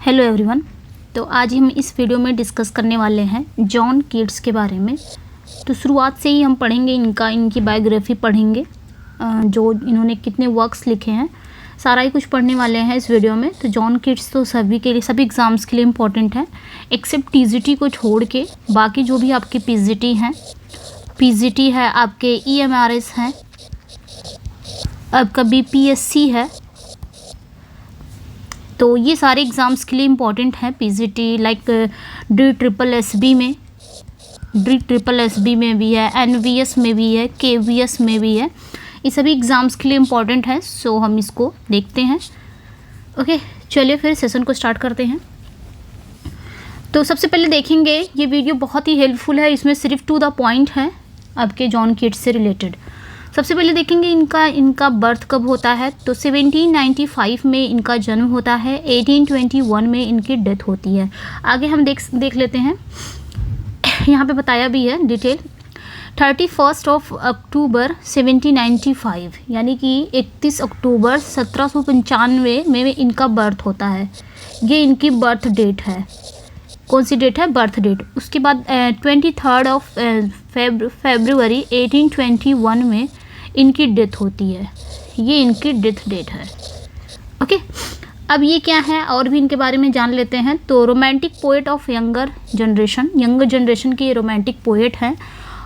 Hello everyone. तो आज हम इस वीडियो में डिस्कस करने वाले हैं जॉन कीट्स के बारे में। तो शुरुआत से ही हम पढ़ेंगे इनकी बायोग्राफी पढ़ेंगे, जो इन्होंने कितने वर्क्स लिखे हैं, सारा ही कुछ पढ़ने वाले हैं इस वीडियो में। तो जॉन कीट्स तो सभी एग्ज़ाम्स के लिए इम्पोर्टेंट है, एक्सेप्ट टीजीटी को छोड़ के। बाकी जो भी आपके पीजीटी है, आपके ईएमआरएस हैं, आपका बीपीएससी है, तो ये सारे एग्ज़ाम्स के लिए इम्पॉर्टेंट हैं। पीजीटी लाइक DSSB में भी है, एनवीएस में भी है, केवीएस में भी है। ये सभी एग्ज़ाम्स के लिए इम्पॉर्टेंट है, सो हम इसको देखते हैं। ओके, चलिए फिर सेशन को स्टार्ट करते हैं। तो सबसे पहले देखेंगे, ये वीडियो बहुत ही हेल्पफुल है, इसमें सिर्फ टू द पॉइंट है आपके जॉन कीट्स से रिलेटेड। सबसे पहले देखेंगे इनका बर्थ कब होता है। तो 1795 में इनका जन्म होता है, 1821 में इनकी डेथ होती है। आगे हम देख लेते हैं, यहाँ पे बताया भी है डिटेल। 31 अक्टूबर 1795 यानी कि 31 अक्टूबर 1795 में इनका बर्थ होता है। ये इनकी बर्थ डेट है। कौन सी डेट है? Birth date. उसके बाद 23 फरवरी 1821 में इनकी डेथ होती है। ये इनकी डेथ डेट है। ओके, अब ये क्या है और भी इनके बारे में जान लेते हैं। तो romantic poet of younger generation के रोमांटिक पोएट हैं।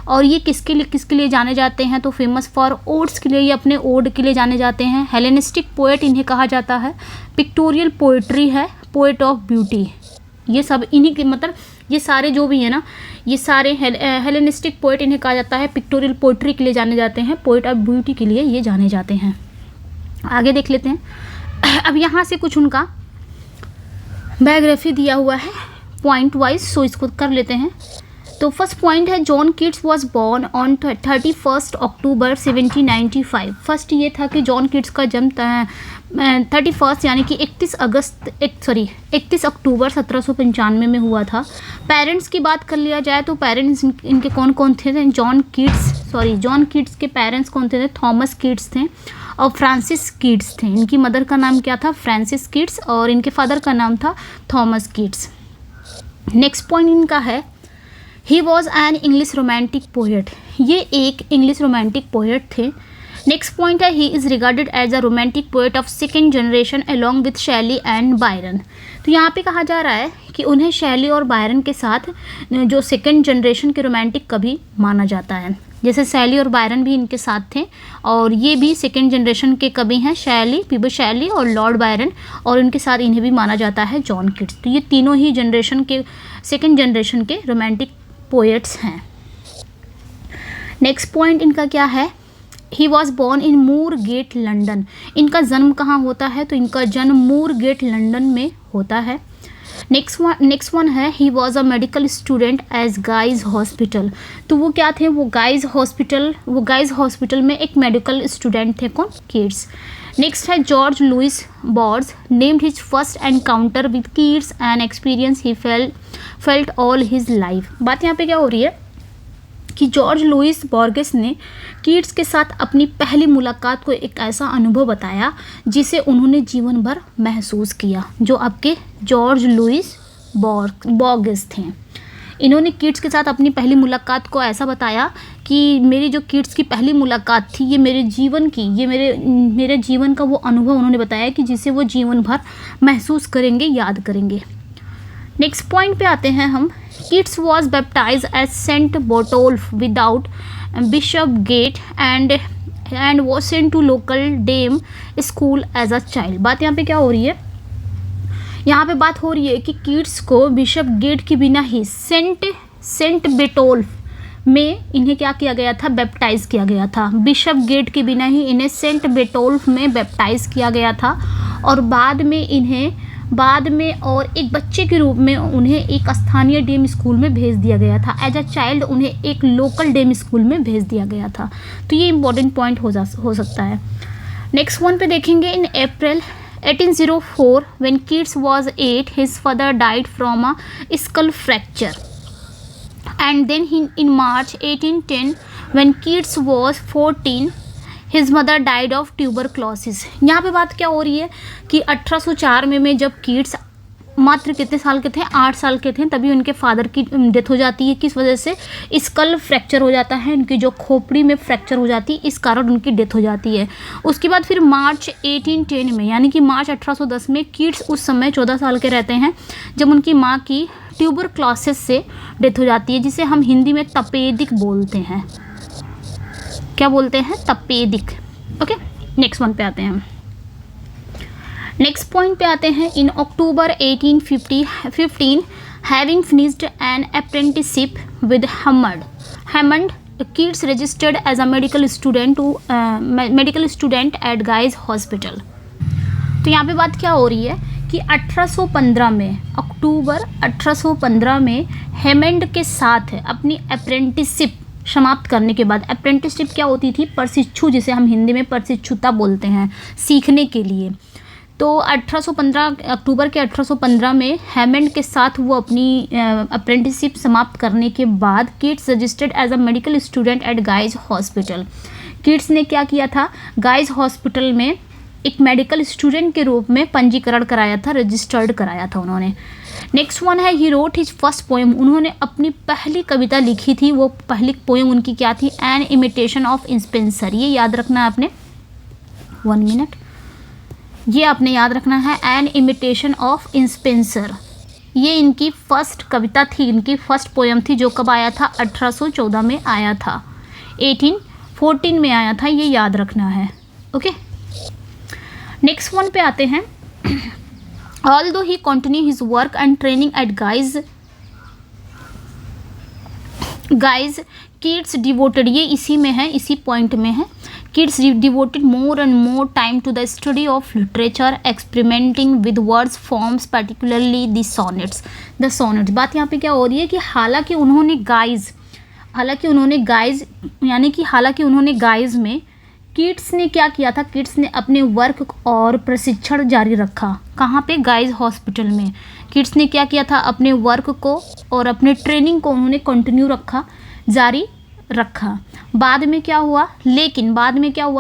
और ये किसके लिए जाने जाते हैं? तो फेमस फॉर ओड्स के लिए, ये अपने ओड के लिए जाने जाते हैं। हेलेनिस्टिक पोएट इन्हें कहा जाता है। पिक्टोरियल पोएट्री है, पोएट ऑफ ब्यूटी। ये सब इन्हीं के, मतलब ये सारे जो भी है ना, ये सारे हेलेनिस्टिक पोएट इन्हें कहा जाता है। पिक्टोरियल पोएट्री के लिए जाने जाते हैं, पोएट ऑफ ब्यूटी के लिए ये जाने जाते हैं। आगे देख लेते हैं। अब यहाँ से कुछ उनका बायोग्राफी दिया हुआ है पॉइंट वाइज, सो इसको कर लेते हैं। तो फर्स्ट पॉइंट है, John Keats was born on 31 October 1795। First ये था कि जॉन कीट्स का जन्म 31 यानी कि 31 अक्टूबर 1795 में हुआ था। पेरेंट्स की बात कर लिया जाए तो पेरेंट्स इनके कौन कौन थे? जॉन कीट्स के पेरेंट्स कौन थे? थॉमस कीट्स थे और फ्रांसिस कीट्स थे। इनकी मदर का नाम क्या था? फ्रांसिस कीट्स, और इनके फादर का नाम था थॉमस कीट्स। नेक्स्ट पॉइंट इनका है, he was an English romantic poet. ये एक इंग्लिश रोमांटिक पोएट थे। नेक्स्ट पॉइंट है, he is regarded as a romantic poet of second generation along with Shelley and Byron. तो यहाँ पे कहा जा रहा है कि उन्हें शैली और बायरन के साथ जो सेकेंड जनरेशन के रोमांटिक कवि माना जाता है। जैसे शैली और बायरन भी इनके साथ थे, और ये भी सेकेंड जनरेशन के कवि हैं, पीबी शैली और लॉर्ड बायरन, और इनके साथ इन्हें भी माना जाता है जॉन कीट्स। तो ये तीनों ही सेकेंड जनरेशन के रोमांटिक पोएट्स हैं। नेक्स्ट पॉइंट इनका क्या है? He was born in Moorgate London. इनका जन्म कहाँ होता है? तो इनका जन्म मूरगेट लंदन में होता है। नेक्स्ट वन है, he was a medical student as Guy's hospital. तो वो क्या थे? वो गाइज हॉस्पिटल में एक मेडिकल स्टूडेंट थे। कौन? कीट्स। नेक्स्ट है, George Luis Borges named his first encounter with Keats an experience he felt all his life. बात यहाँ पे क्या हो रही है कि जॉर्ज लुइस बॉर्गेस ने कीट्स के साथ अपनी पहली मुलाकात को एक ऐसा अनुभव बताया जिसे उन्होंने जीवन भर महसूस किया। जो आपके जॉर्ज लुइस बॉर्गेस थे, इन्होंने कीट्स के साथ अपनी पहली मुलाकात को ऐसा बताया कि मेरी जो कीट्स की पहली मुलाकात थी, ये मेरे जीवन का वो अनुभव उन्होंने बताया कि जिसे वो जीवन भर महसूस करेंगे, याद करेंगे। नेक्स्ट पॉइंट पे आते हैं हम। Keats was baptised as saint Botolph without bishop gate and was sent to local dame school as a child. बात यहाँ पे क्या हो रही है? यहाँ पे बात हो रही है कि कीट्स को बिशप गेट के बिना ही सेंट बेटोल्फ में इन्हें क्या किया गया था? बैप्टाइज किया गया था। बिशप गेट के बिना ही इन्हें सेंट बेटोल्फ में बैप्टाइज किया गया था, और बाद में और एक बच्चे के रूप में उन्हें एक स्थानीय डेम स्कूल में भेज दिया गया था। एज अ चाइल्ड उन्हें एक लोकल डेम स्कूल में भेज दिया गया था। तो ये इंपॉर्टेंट पॉइंट हो सकता है। नेक्स्ट वन पे देखेंगे, इन अप्रैल 1804 when Keats was 8, his father died from a skull fracture, and then in March 1810 when Keats was 14, his mother died of tuberculosis. यहाँ पे बात क्या हो रही है कि 1804 में जब कीट्स मात्र कितने साल के थे, 8 साल के थे, तभी उनके फादर की डेथ हो जाती है। किस वजह से? स्कल फ्रैक्चर हो जाता है, उनकी जो खोपड़ी में फ्रैक्चर हो जाती है, इस कारण उनकी डेथ हो जाती है। उसके बाद फिर मार्च 1810 में, यानी कि मार्च 1810 में किड्स उस समय 14 साल के रहते हैं जब उनकी माँ की ट्यूबरक्लोसिस से डेथ हो जाती है, जिसे हम हिंदी में तपेदिक बोलते हैं। क्या बोलते हैं? तपेदिक। ओके, नेक्स्ट वन पे आते हैं। नेक्स्ट पॉइंट पे आते हैं। In October 1815 having finished an apprenticeship with Hammond Keats registered as a medical student at Guy's hospital. तो यहाँ पे बात क्या हो रही है कि 1815 में, अक्टूबर 1815 में हेमंड के साथ अपनी अप्रेंटिसशिप समाप्त करने के बाद, अप्रेंटिसशिप क्या होती थी? प्रशिक्षु, जिसे हम हिंदी में प्रशिक्षुता बोलते हैं, सीखने के लिए। तो 1815 अक्टूबर के 1815 में हेमंड के साथ वो अपनी अप्रेंटिसशिप समाप्त करने के बाद Keats registered as a medical student at Guy's hospital. Keats ने क्या किया था? गाइज हॉस्पिटल में एक मेडिकल स्टूडेंट के रूप में पंजीकरण कराया था, रजिस्टर्ड कराया था उन्होंने। नेक्स्ट वन है he wrote his first poem. उन्होंने अपनी पहली कविता लिखी थी। वो पहली पोएम उनकी क्या थी? An imitation of Spenser. ये याद रखना है आपने, 1 मिनट, ये आपने याद रखना है, एन इमिटेशन ऑफ स्पेंसर। ये इनकी फर्स्ट कविता थी, इनकी फर्स्ट पोएम थी, जो कब आया था? 1814 में आया था, 1814 में आया था, ये याद रखना है। ओके, नेक्स्ट वन पे आते हैं। Although he continued his work and training at Guy's, kids devoted, ये इसी में है, इसी पॉइंट में है। Kids devoted more and more time to the study of literature, experimenting with words forms, particularly the sonnets. बात यहाँ पे क्या हो रही है कि हालांकि उन्होंने गाइज में किड्स ने क्या किया था? किड्स ने अपने वर्क और प्रशिक्षण जारी रखा। कहाँ पे? गाइज हॉस्पिटल में। किड्स ने क्या किया था? अपने वर्क को और अपने ट्रेनिंग को उन्होंने कंटिन्यू रखा, जारी रखा। बाद में क्या हुआ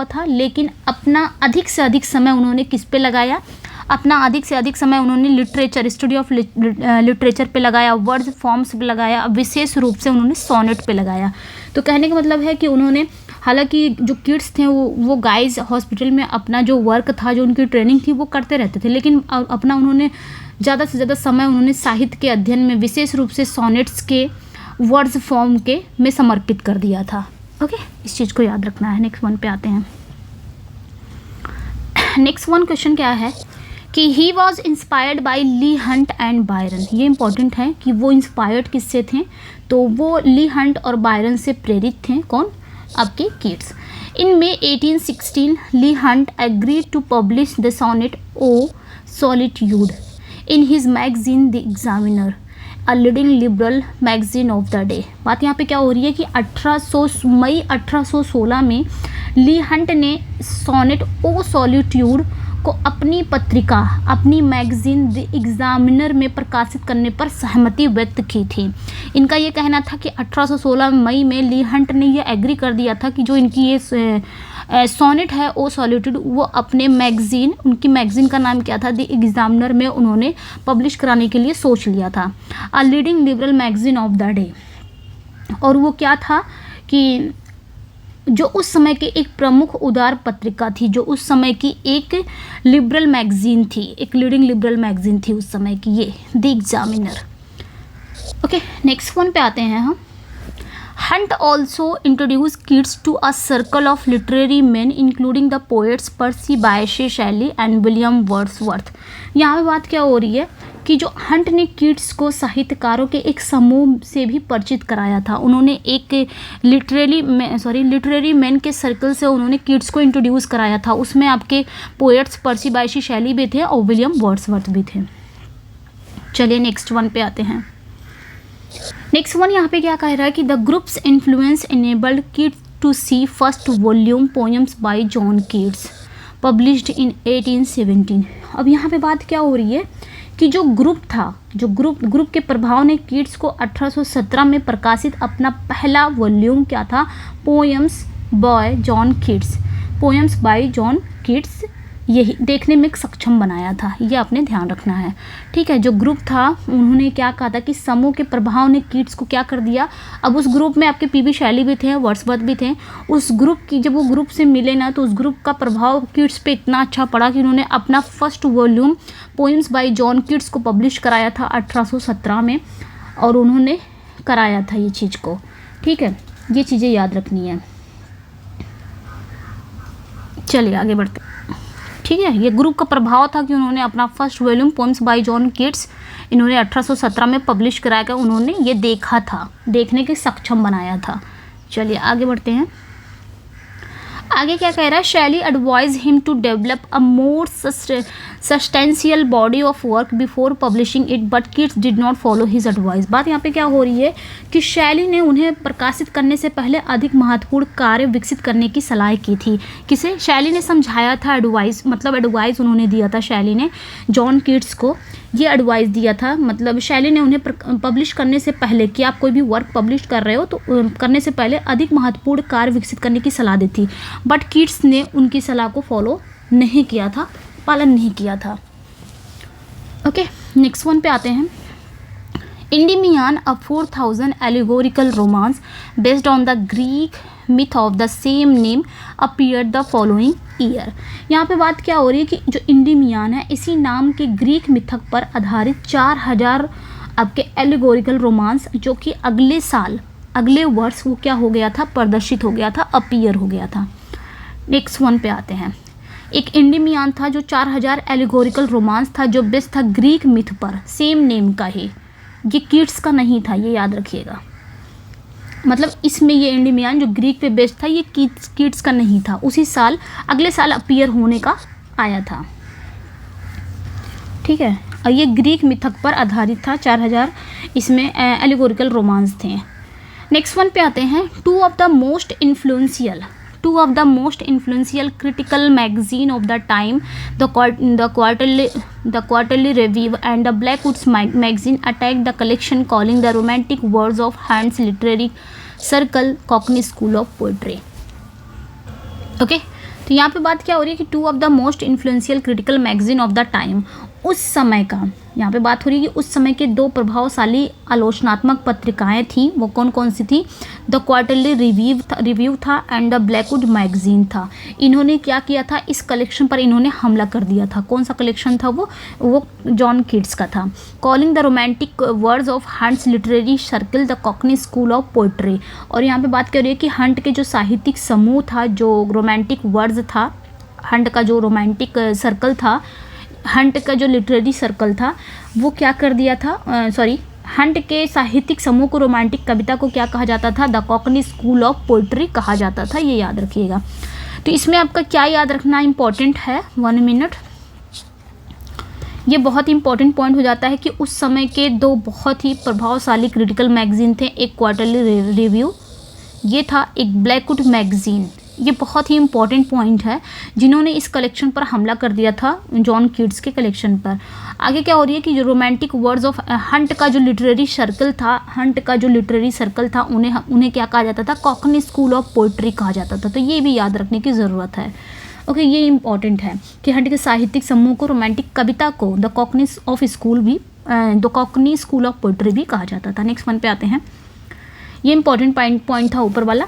था? लेकिन अपना अधिक से अधिक समय उन्होंने किस पे लगाया? अपना अधिक से अधिक समय उन्होंने लिटरेचर, स्टडी ऑफ लिटरेचर पे लगाया, वर्ड्स फॉर्म्स पे लगाया, विशेष रूप से उन्होंने सोनेट पे लगाया। तो कहने का मतलब है कि उन्होंने, हालांकि जो किड्स थे वो गाइज हॉस्पिटल में अपना जो वर्क था, जो उनकी ट्रेनिंग थी, वो करते रहते थे, लेकिन अपना उन्होंने ज़्यादा से ज़्यादा समय उन्होंने साहित्य के अध्ययन में, विशेष रूप से सोनेट्स के वर्ड्स फॉर्म के में समर्पित कर दिया था। ओके, इस चीज़ को याद रखना है। नेक्स्ट वन पे आते हैं। नेक्स्ट वन क्वेश्चन क्या है कि he was inspired by Leigh Hunt and Byron. ये इंपॉर्टेंट है कि वो इंस्पायर्ड किससे थे? तो वो ली हंट और बायरन से प्रेरित थे। कौन? आपके Keats. In May 1816 Leigh Hunt agreed to publish the sonnet O Solitude in his magazine the Examiner, a leading liberal magazine of the day. बात यहाँ पे क्या हो रही है कि मई 1816 में ली हंट ने सोनेट ओ सॉलिट्यूड को अपनी पत्रिका, अपनी मैगजीन द एग्जामिनर में प्रकाशित करने पर सहमति व्यक्त की थी। इनका ये कहना था कि 1816 मई में ली हंट ने ये एग्री कर दिया था कि जो इनकी ये सोनेट है ओ सॉलिट्यूड, वो अपने मैगजीन, उनकी मैगजीन का नाम क्या था? द एग्जामिनर में उन्होंने पब्लिश कराने के लिए सोच लिया था, अ leading liberal magazine of the day. और वो क्या था कि जो उस समय के एक प्रमुख उदार पत्रिका थी, जो उस समय की एक लिबरल मैगजीन थी, एक लीडिंग लिबरल मैगजीन थी उस समय की, ये the examiner. Okay, next one पे आते हैं हम। Hunt also introduce Keats to a circle of literary man including the poets Percy Bysshe Shelley and William Wordsworth. यहाँ पे बात क्या हो रही है कि जो हंट ने किड्स को साहित्यकारों के एक समूह से भी परिचित कराया था। उन्होंने एक लिटरेरी मैन के सर्कल से उन्होंने किड्स को इंट्रोड्यूस कराया था। उसमें आपके पोएट्स पर्सी बायशे शैली भी थे और विलियम वर्ड्सवर्थ भी थे। चलिए नेक्स्ट वन पे आते हैं। नेक्स्ट वन यहाँ पे क्या कह रहा है कि the group's influence enabled Keats to see first volume poems by John Keats published in 1817। अब यहाँ पे बात क्या हो रही है कि जो ग्रुप था, जो ग्रुप के प्रभाव ने किड्स को 1817 में प्रकाशित अपना पहला वॉल्यूम क्या था? पोएम्स बाय जॉन किड्स यही देखने में सक्षम बनाया था, ये आपने ध्यान रखना है। ठीक है, जो ग्रुप था उन्होंने क्या कहा था कि समूह के प्रभाव ने कीट्स को क्या कर दिया। अब उस ग्रुप में आपके पीबी शैली भी थे, वर्ड्सवर्थ भी थे। उस ग्रुप की जब वो ग्रुप से मिले ना तो उस ग्रुप का प्रभाव कीट्स पे इतना अच्छा पड़ा कि उन्होंने अपना first volume poems bye John Keats को पब्लिश कराया था 1817 में, और उन्होंने कराया था ये चीज़ को। ठीक है, ये चीज़ें याद रखनी है। चलिए आगे बढ़ते। ठीक है, ये ग्रुप का प्रभाव था कि उन्होंने अपना first volume poems by John Keats इन्होंने 1817 में पब्लिश कराया था। उन्होंने ये देखा था, देखने के सक्षम बनाया था। चलिए आगे बढ़ते हैं। आगे क्या कह रहा है, Shelley advise him to develop a more substantial body of work before publishing it, but Keats did not follow his advice. बात यहाँ पे क्या हो रही है कि शैली ने उन्हें प्रकाशित करने से पहले अधिक महत्वपूर्ण कार्य विकसित करने की सलाह की थी। किसे? शैली ने समझाया था, एडवाइस मतलब एडवाइस उन्होंने दिया था शैली ने जॉन कीट्स को, ये एडवाइस दिया था। मतलब शैली ने उन्हें पब्लिश करने से पहले कि आप कोई भी वर्क पब्लिश कर रहे हो तो करने से पहले अधिक महत्वपूर्ण कार्य विकसित करने की सलाह दी थी, बट कीट्स ने उनकी सलाह को फॉलो नहीं किया था, पालन नहीं किया था। ओके, नेक्स्ट वन पे आते हैं। इंडिमियान अ 4000 allegorical romance based on the Greek myth of the same name appeared the following year। यहाँ पे बात क्या हो रही है कि जो इंडिमियान है इसी नाम के ग्रीक मिथक पर आधारित 4000 आपके एलिगोरिकल रोमांस जो कि अगले साल अगले वर्ष वो क्या हो गया था, प्रदर्शित हो गया था, अपीयर हो गया था। नेक्स्ट वन पे आते हैं। एक इंडिमियान था जो 4000 एलिगोरिकल रोमांस था जो बेस्ड था ग्रीक मिथ पर, सेम नेम का ही, ये कीट्स का नहीं था, ये याद रखिएगा। मतलब इसमें ये इंडिमियान जो ग्रीक पे बेस्ड था ये कीट्स का नहीं था, उसी साल अगले साल अपीयर होने का आया था। ठीक है, और ये ग्रीक मिथक पर आधारित था, 4000 इसमें एलिगोरिकल रोमांस थे। नेक्स्ट वन पे आते हैं। Two of the most influential critical magazine of the time, the quarterly review and the Blackwood's magazine attack the collection calling the romantic words of hands literary circle cockney school of poetry. Okay, तो यहाँ पे बात क्या हो रही है कि two of the most influential critical magazine of the time, उस समय का यहाँ पे बात हो रही है कि उस समय के दो प्रभावशाली आलोचनात्मक पत्रिकाएं थी। वो कौन कौन सी थी? द क्वार्टरली रिव्यू था एंड द ब्लैकवुड मैगजीन था। इन्होंने क्या किया था, इस कलेक्शन पर इन्होंने हमला कर दिया था। कौन सा कलेक्शन था वो जॉन कीट्स का था। Calling the romantic words of hunts literary circle the Cockney school of poetry. और यहाँ पे बात कर रही है कि हंट के जो साहित्यिक समूह था, जो रोमांटिक वर्ड्स था, हंट का जो रोमांटिक सर्कल था, हंट का जो लिटरेरी सर्कल था वो क्या कर दिया था, हंट के साहित्यिक समूह को, रोमांटिक कविता को क्या कहा जाता था? The Cockney school of poetry कहा जाता था, ये याद रखिएगा। तो इसमें आपका क्या याद रखना इंपॉर्टेंट है, 1 मिनट, ये बहुत इंपॉर्टेंट पॉइंट हो जाता है कि उस समय के दो बहुत ही प्रभावशाली क्रिटिकल मैगजीन थे, एक क्वार्टरली रिव्यू ये था, एक ब्लैकवुड मैगजीन। ये बहुत ही इंपॉर्टेंट पॉइंट है जिन्होंने इस कलेक्शन पर हमला कर दिया था, जॉन कीट्स के कलेक्शन पर। आगे क्या हो रही है कि जो रोमांटिक वर्ड्स ऑफ हंट का जो लिटरेरी सर्कल था, उन्हें क्या कहा जाता था? कॉकनी स्कूल ऑफ पोएट्री कहा जाता था। तो ये भी याद रखने की ज़रूरत है। ओके, ये इंपॉर्टेंट है कि हंट के साहित्यिक समूह को, रोमांटिक कविता को the Cockney school of poetry भी कहा जाता था। नेक्स्ट वन पे आते हैं। ये इंपॉर्टेंट पॉइंट था ऊपर वाला।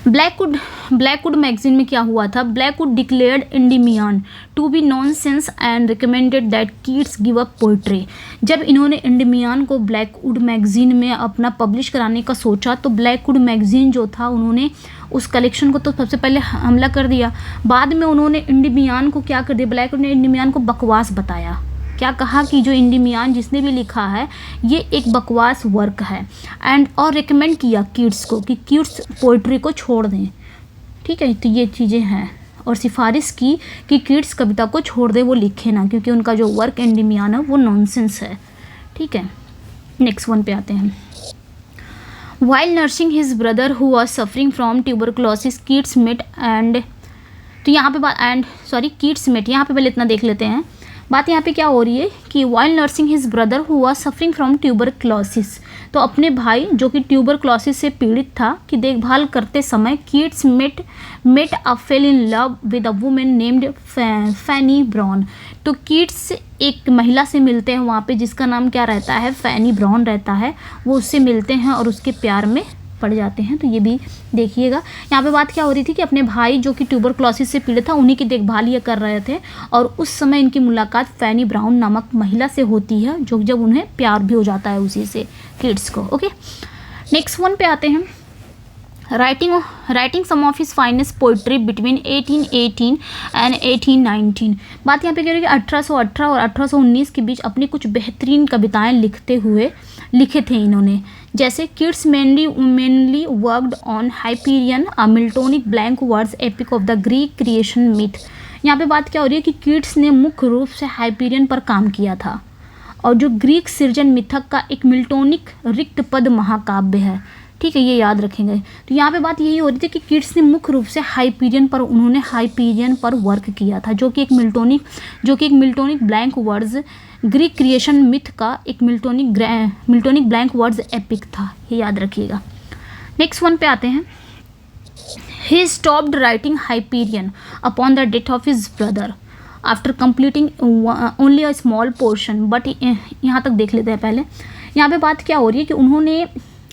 ब्लैकवुड मैगजीन में क्या हुआ था? Blackwood declared Endymion to be nonsense and recommended that Keats give up poetry. जब इन्होंने इंडिमियान को ब्लैकवुड मैगजीन में अपना पब्लिश कराने का सोचा तो ब्लैकवुड मैगजीन जो था उन्होंने उस कलेक्शन को तो सबसे पहले हमला कर दिया। बाद में उन्होंने इंडिमियान को क्या कर दिया, ब्लैकवुड ने इंडिमियान को बकवास बताया। क्या कहा कि जो इंडिमियान जिसने भी लिखा है ये एक बकवास वर्क है, एंड और रिकमेंड किया कीट्स को कि कीट्स पोइट्री को छोड़ दें। ठीक है, तो ये चीज़ें हैं, और सिफारिश की कि कीट्स कविता को छोड़ दें, वो लिखे ना, क्योंकि उनका जो वर्क इंडिमियान है वो नॉनसेंस है। ठीक है, नेक्स्ट वन पे आते हैं। While nursing his brother who was suffering from tuberculosis Keats met Keats met, यहाँ पे पहले इतना देख लेते हैं। बात यहाँ पे क्या हो रही है कि while nursing his brother who was suffering from tuberculosis, तो अपने भाई जो कि ट्यूबरक्लोसिस से पीड़ित था की देखभाल करते समय Keats met a fell in love with a woman named Fanny Brawne. तो कीट्स एक महिला से मिलते हैं वहाँ पे जिसका नाम क्या रहता है, फैनी ब्राउन रहता है। वो उससे मिलते हैं और उसके प्यार में पड़ जाते हैं। तो ये भी देखिएगा। यहाँ पे बात क्या हो रही थी कि अपने भाई जो कि ट्यूबरक्लोसिस से पीड़ित था उन्हीं की देखभाल ये कर रहे थे और उस समय इनकी मुलाकात फैनी ब्राउन नामक महिला से होती है, जो जब उन्हें प्यार भी हो जाता है उसी से, किड्स को। ओके, नेक्स्ट वन पे आते हैं। Writing some of his finest poetry between 1818 and 1819। बात यहाँ पे कह रही है कि 1818 और 1819 के बीच अपनी कुछ बेहतरीन कविताएं लिखे थे इन्होंने। जैसे kids mainly worked on Hyperion, a Miltonic blank words epic of the Greek creation myth. यहाँ पे बात क्या हो रही है कि किड्स ने मुख्य रूप से हाइपीरियन पर काम किया था और जो ग्रीक सृजन मिथक का एक मिल्टोनिक रिक्त पद महाकाव्य है। ठीक है, ये याद रखेंगे। तो यहाँ पे बात यही हो रही थी कि किड्स ने मुख्य रूप से हाइपीरियन पर वर्क किया था, जो कि एक Miltonic blank words Greek creation myth का एक मिल्टोनिक ब्लैंक वर्ड्स एपिक था। ये याद रखिएगा। नेक्स्ट वन पे आते हैं। He stopped writing Hyperion upon the death of his brother after completing only a small portion. But यहाँ तक देख लेते हैं पहले। यहाँ पे बात क्या हो रही है कि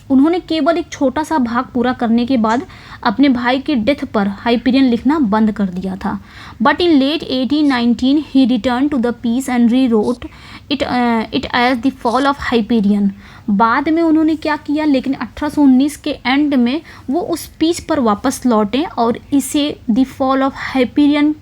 उन्होंने केवल एक छोटा सा भाग पूरा करने के बाद अपने भाई के डेथ पर हाइपीरियन लिखना बंद कर दिया था। But in late 1819 he return to the piece and rewrote it as the fall of Hyperion. बाद में उन्होंने क्या किया, लेकिन 1819 के एंड में वो उस पीस पर वापस लौटे और इसे द फॉल ऑफ हाइपीरियन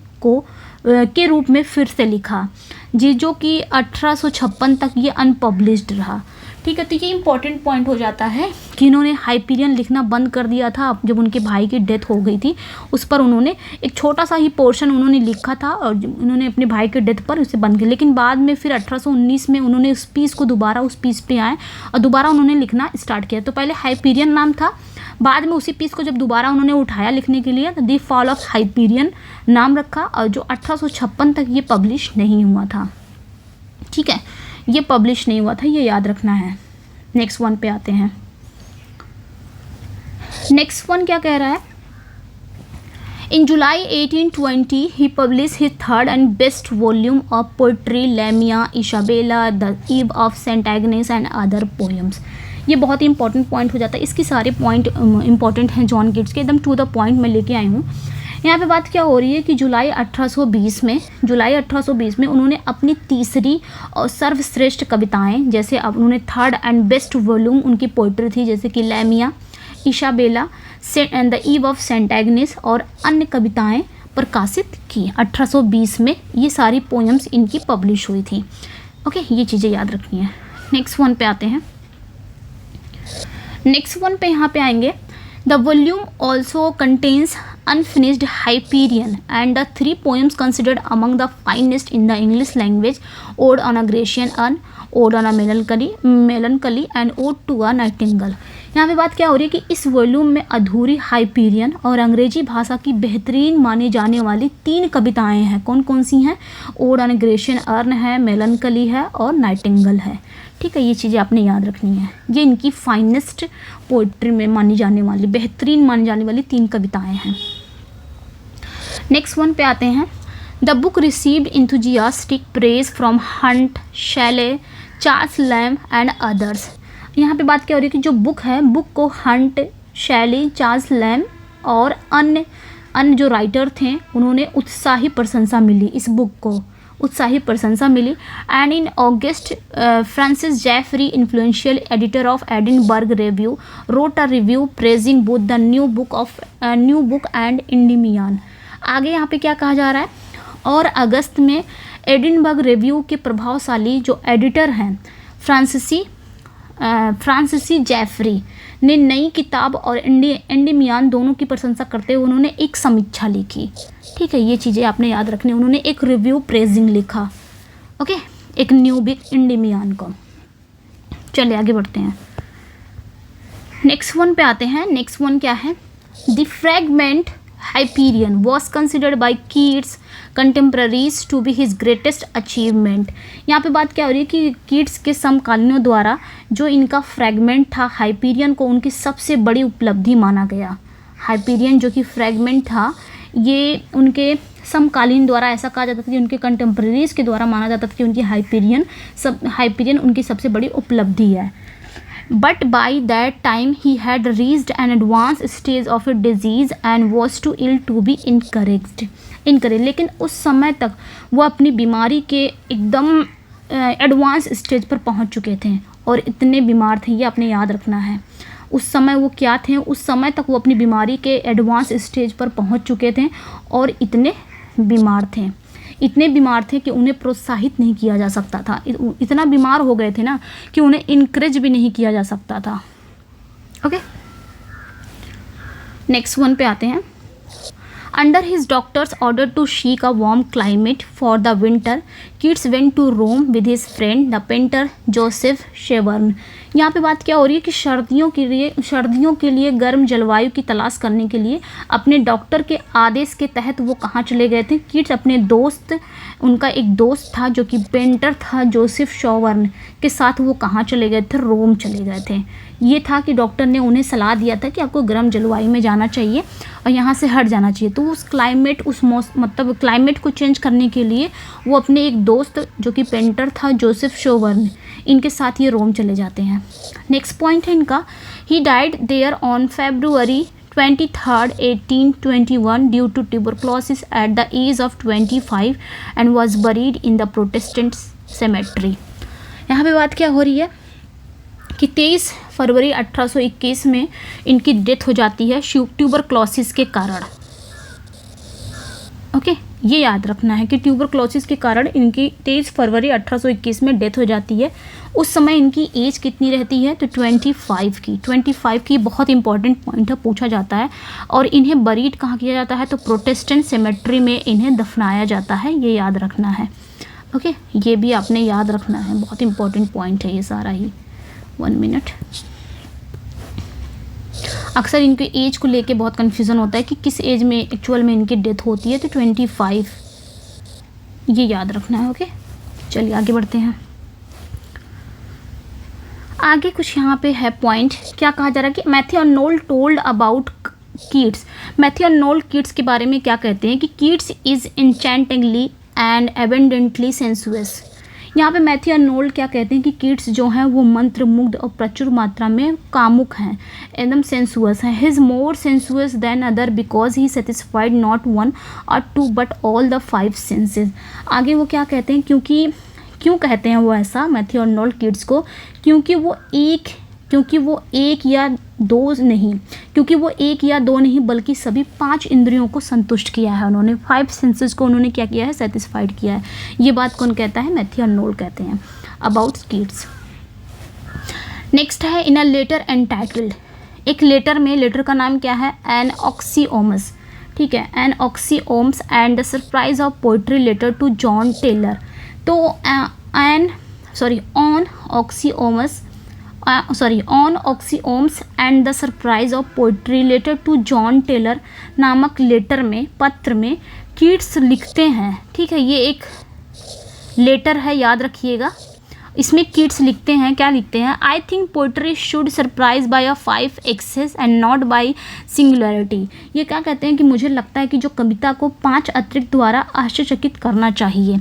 के रूप में फिर से लिखा, जो कि 1856 तक ये अनपब्लिश्ड रहा। ठीक है, तो ये इंपॉर्टेंट पॉइंट हो जाता है कि इन्होंने हाइपीरियन लिखना बंद कर दिया था जब उनके भाई की डेथ हो गई थी। उस पर उन्होंने एक छोटा सा ही पोर्शन उन्होंने लिखा था और उन्होंने अपने भाई के डेथ पर उसे बंद किया। लेकिन बाद में फिर 1819 में उन्होंने उस पीस पे आए और दोबारा उन्होंने लिखना स्टार्ट किया। तो पहले हाइपीरियन नाम था, बाद में उसी पीस को जब दोबारा उन्होंने उठाया लिखने के लिए तो द फॉल ऑफ हाइपीरियन नाम रखा, और जो 1856 तक ये पब्लिश नहीं हुआ था। ठीक है, ये पब्लिश नहीं हुआ था, ये याद रखना है। नेक्स्ट वन पे आते हैं। नेक्स्ट वन क्या कह रहा है। In July 1820 he publish his third and best volume of poetry Lamia, Isabella, the ewe of Saint Agnes and other poems. ये बहुत ही इंपॉर्टेंट पॉइंट हो जाता है। इसकी सारे पॉइंट इंपॉर्टेंट हैं जॉन कीट्स के, एकदम टू द पॉइंट मैं लेके आई हूँ। यहाँ पे बात क्या हो रही है कि जुलाई 1820 में उन्होंने अपनी तीसरी और सर्वश्रेष्ठ कविताएं, जैसे अब उन्होंने थर्ड एंड बेस्ट वॉल्यूम उनकी पोइट्री थी, जैसे कि Lamia, Isabella and the ewe of Saint Agnes और अन्य कविताएं प्रकाशित की। 1820 में ये सारी पोएम्स इनकी पब्लिश हुई थी। ओके, ये चीज़ें याद रखनी है। नेक्स्ट वन पे आते हैं। नेक्स्ट वन पे यहाँ पे आएंगे। The volume also contains unfinished Hyperion and the 3 poems considered among the finest in the English language: Ode on a Grecian Urn, Ode on a Melancholy and Ode to a Nightingale। यहाँ पे बात क्या हो रही है कि इस volume में अधूरी हाइपीरियन और अंग्रेजी भाषा की बेहतरीन माने जाने वाली 3 कविताएं हैं। कौन कौन सी हैं? ओड ऑन ग्रेशियन अर्न है, मेलनकली है और नाइटिंगल है। ठीक है, ये चीज़ें आपने याद रखनी है। ये इनकी फाइनेस्ट पोइट्री में मानी जाने वाली, बेहतरीन मानी जाने वाली 3 कविताएं हैं। नेक्स्ट वन पे आते हैं। The book received enthusiastic praise from Hunt, Shelley, Charles Lamb and others. यहाँ पे बात क्या हो रही है कि जो बुक है, बुक को हंट, शैली, चार्ल्स लैम और अन्य जो राइटर थे उन्होंने उत्साही प्रशंसा मिली। इस बुक को उत्साही प्रशंसा मिली। And in August Francis Jeffrey, influential editor of Edinburgh review, wrote a review praising both the new book and Endymion. आगे यहाँ पे क्या कहा जा रहा है। और अगस्त में एडिनबर्ग रिव्यू के प्रभावशाली जो एडिटर हैं फ्रांसीसी जेफरी ने नई किताब और इंडिमियान दोनों की प्रशंसा करते हुए उन्होंने एक समीक्षा लिखी। ठीक है, ये चीज़ें आपने याद रखनी। उन्होंने एक रिव्यू प्रेजिंग लिखा, ओके, एक न्यू बुक इंडिमियान को। चलिए आगे बढ़ते हैं। नेक्स्ट वन पे आते हैं। नेक्स्ट वन क्या है। The fragment Hyperion was considered by Keats contemporaries to be his greatest achievement. यहाँ पे बात क्या हो रही है कि कीट्स के समकालीनों द्वारा जो इनका फ्रैगमेंट था हाइपीरियन को उनकी सबसे बड़ी उपलब्धि माना गया। हाइपीरियन जो कि फ्रैगमेंट था ये उनके समकालीन द्वारा ऐसा कहा जाता था कि उनके कंटेम्प्रेरीज के द्वारा माना जाता था कि उनकी हाइपीरियन उनकी सबसे बड़ी उपलब्धि है। But by that time he had reached an advance stage of a disease and was too ill to be encourage. लेकिन उस समय तक वो अपनी बीमारी के एकदम एडवांस स्टेज पर पहुंच चुके थे और इतने बीमार थे, ये आपने याद रखना है। उस समय वो क्या थे, उस समय तक वो अपनी बीमारी के एडवांस स्टेज पर पहुंच चुके थे और इतने बीमार थे कि उन्हें प्रोत्साहित नहीं किया जा सकता था। इतना बीमार हो गए थे ना कि उन्हें इनकरेज भी नहीं किया जा सकता था। ओके, नेक्स्ट वन पे आते हैं। Under his doctor's order to seek a warm climate for the winter, Keats went to Rome with his friend the painter Joseph Severn. यहाँ पे बात क्या हो रही है कि सर्दियों के लिए गर्म जलवायु की तलाश करने के लिए अपने डॉक्टर के आदेश के तहत वो कहाँ चले गए थे। किड्स अपने उनका एक दोस्त था जो कि पेंटर था जोसेफ शेबर्न के साथ वो कहाँ चले गए थे, रोम चले गए थे। ये था कि डॉक्टर ने उन्हें सलाह दिया था कि आपको गर्म जलवायु में जाना चाहिए और यहाँ से हट जाना चाहिए। तो उस क्लाइमेट को चेंज करने के लिए वो अपने एक दोस्त जो कि पेंटर था जोसेफ शेबर्न, इनके साथ ये रोम चले जाते हैं। नेक्स्ट पॉइंट है इनका, he died there on February 23, 1821 due to tuberculosis at the age of 25 and was buried in the Protestant cemetery. यहाँ पे बात क्या हो रही है कि 23 फरवरी 1821 में इनकी डेथ हो जाती है ट्यूबरक्लोसिस के कारण। ओके, ये याद रखना है कि ट्यूबरक्लोसिस के कारण इनकी 23 फरवरी 1821 में डेथ हो जाती है। उस समय इनकी एज कितनी रहती है, तो 25 की बहुत इंपॉर्टेंट पॉइंट है, पूछा जाता है। और इन्हें बरीड कहाँ किया जाता है, तो प्रोटेस्टेंट सेमेट्री में इन्हें दफनाया जाता है, ये याद रखना है। ओके, ये भी आपने याद रखना है, बहुत इंपॉर्टेंट पॉइंट है ये सारा ही। 1 मिनट। अक्सर इनके एज को लेके बहुत कन्फ्यूज़न होता है कि किस एज में एक्चुअल में इनकी डेथ होती है, तो 25, ये याद रखना है। ओके, चलिए आगे बढ़ते हैं। आगे कुछ यहाँ पे है पॉइंट, क्या कहा जा रहा है कि Matthew Arnold told about Keats. Matthew Arnold Keats के बारे में क्या कहते हैं कि कीट्स इज़ एन्चेंटिंगली एंड एबेंडेंटली सेंसुअस। यहाँ पे मैथ्यू आर्नोल्ड क्या कहते हैं कि कीट्स जो हैं वो मंत्र मुग्ध और प्रचुर मात्रा में कामुक हैं, एकदम सेंसुअस हैं। His more sensuous than other because he satisfied not 1 or 2 but all the 5 senses. आगे वो क्या कहते हैं, क्यों कहते हैं वो ऐसा मैथ्यू आर्नोल्ड कीट्स को, क्योंकि वो एक या दो नहीं बल्कि सभी 5 इंद्रियों को संतुष्ट किया है उन्होंने। 5 सेंसेस को उन्होंने क्या किया है, सेटिस्फाइड किया है। ये बात कौन कहता है, मैथ्यू आर्नोल्ड कहते हैं अबाउट कीट्स। नेक्स्ट है इन अ लेटर एंटाइटल्ड। एक लेटर का नाम क्या है, एन ऑक्सीओमस। ठीक है, an axioms and the surprise of poetry letter to John Taylor. तो on axioms and the surprise of poetry letter to John Taylor नामक पत्र में कीट्स लिखते हैं। ठीक है, ये एक लेटर है, याद रखिएगा। इसमें कीट्स लिखते हैं, क्या लिखते हैं, I think poetry should surprise by a 5 excess and not by singularity. ये क्या कहते हैं कि मुझे लगता है कि जो कविता को 5 अतिरिक्त द्वारा आश्चर्यचकित करना चाहिए।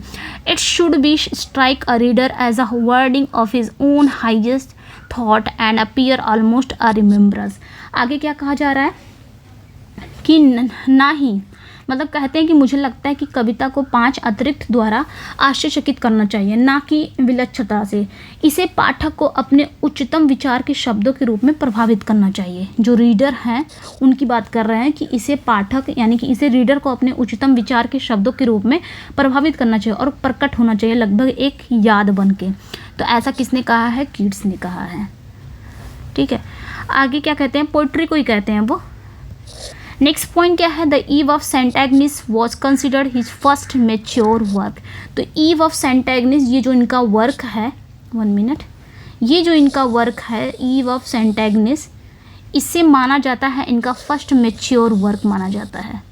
It should be strike a reader as a wording of his own highest thought and appear almost a remembrance. आगे क्या कहा जा रहा है कि ना ही मतलब कहते हैं कि मुझे लगता है कि कविता को 5 अतिरिक्त द्वारा आश्चर्यचकित करना चाहिए, ना कि विलक्षणता से। इसे पाठक को अपने उच्चतम विचार के शब्दों के रूप में प्रभावित करना चाहिए। जो रीडर हैं उनकी बात कर रहे हैं कि इसे पाठक यानी कि इसे रीडर को अपने उच्चतम विचार के शब्दों के रूप में प्रभावित करना चाहिए और प्रकट होना चाहिए लगभग एक याद बन के। तो ऐसा किसने कहा है, कीट्स ने कहा है। ठीक है, आगे क्या कहते हैं, पोइट्री को ही कहते हैं वो। नेक्स्ट पॉइंट क्या है, the ewe of Saint Agnes was considered his first mature work. तो ईव ऑफ सेंट एग्निस, ये जो इनका वर्क है, 1 मिनट, ये जो इनका वर्क है ईव ऑफ सेंट एग्निस, इससे माना जाता है इनका फर्स्ट मैच्योर वर्क माना जाता है।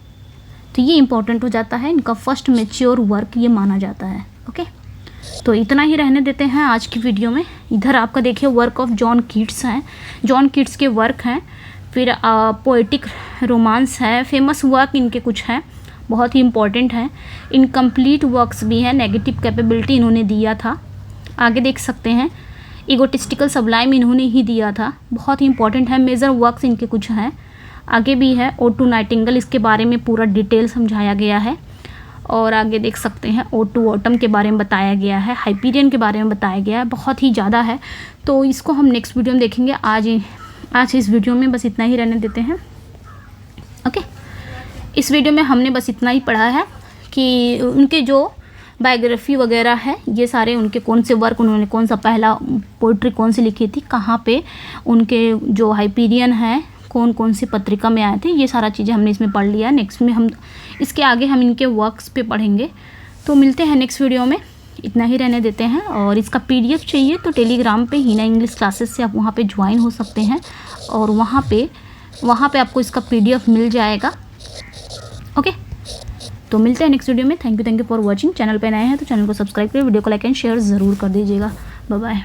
तो ये इम्पोर्टेंट हो जाता है, इनका फर्स्ट मैच्योर वर्क ये माना जाता है। ओके, तो इतना ही रहने देते हैं आज की वीडियो में। इधर आपका देखिए वर्क ऑफ जॉन कीट्स हैं, जॉन कीट्स के वर्क हैं, फिर पोएटिक रोमांस है, फेमस वर्क इनके कुछ हैं, बहुत ही इम्पॉर्टेंट है। इनकम्प्लीट वर्क्स भी हैं, नेगेटिव कैपेबिलिटी इन्होंने दिया था। आगे देख सकते हैं इगोटिस्टिकल सबलाइम इन्होंने ही दिया था, बहुत ही इंपॉर्टेंट है। मेजर वर्क्स इनके कुछ हैं, आगे भी है ओड टू नाइटिंगेल, इसके बारे में पूरा डिटेल समझाया गया है। और आगे देख सकते हैं ओड टू ऑटम के बारे में बताया गया है, हाइपीरियन के बारे में बताया गया है, बहुत ही ज़्यादा है। तो इसको हम नेक्स्ट वीडियो में देखेंगे। आज इस वीडियो में बस इतना ही रहने देते हैं। ओके, इस वीडियो में हमने बस इतना ही पढ़ा है कि उनके जो बायोग्राफी वगैरह है, ये सारे उनके कौन से वर्क, उन्होंने कौन सा पहला पोइट्री कौन सी लिखी थी, कहाँ पे उनके जो हाइपीरियन है कौन कौन सी पत्रिका में आए थे, ये सारा चीज़ें हमने इसमें पढ़ लिया। नेक्स्ट में हम इसके आगे हम इनके वर्क्स पे पढ़ेंगे। तो मिलते हैं नेक्स्ट वीडियो में, इतना ही रहने देते हैं। और इसका PDF चाहिए तो टेलीग्राम पे हीना इंग्लिश क्लासेस से आप वहाँ पे ज्वाइन हो सकते हैं और वहाँ पे आपको इसका PDF मिल जाएगा। ओके, तो मिलते हैं नेक्स्ट वीडियो में। Thank you for watching. Channel पे नए हैं तो चैनल को सब्सक्राइब करिए, वीडियो को लाइक एंड शेयर ज़रूर कर दीजिएगा। Bye bye.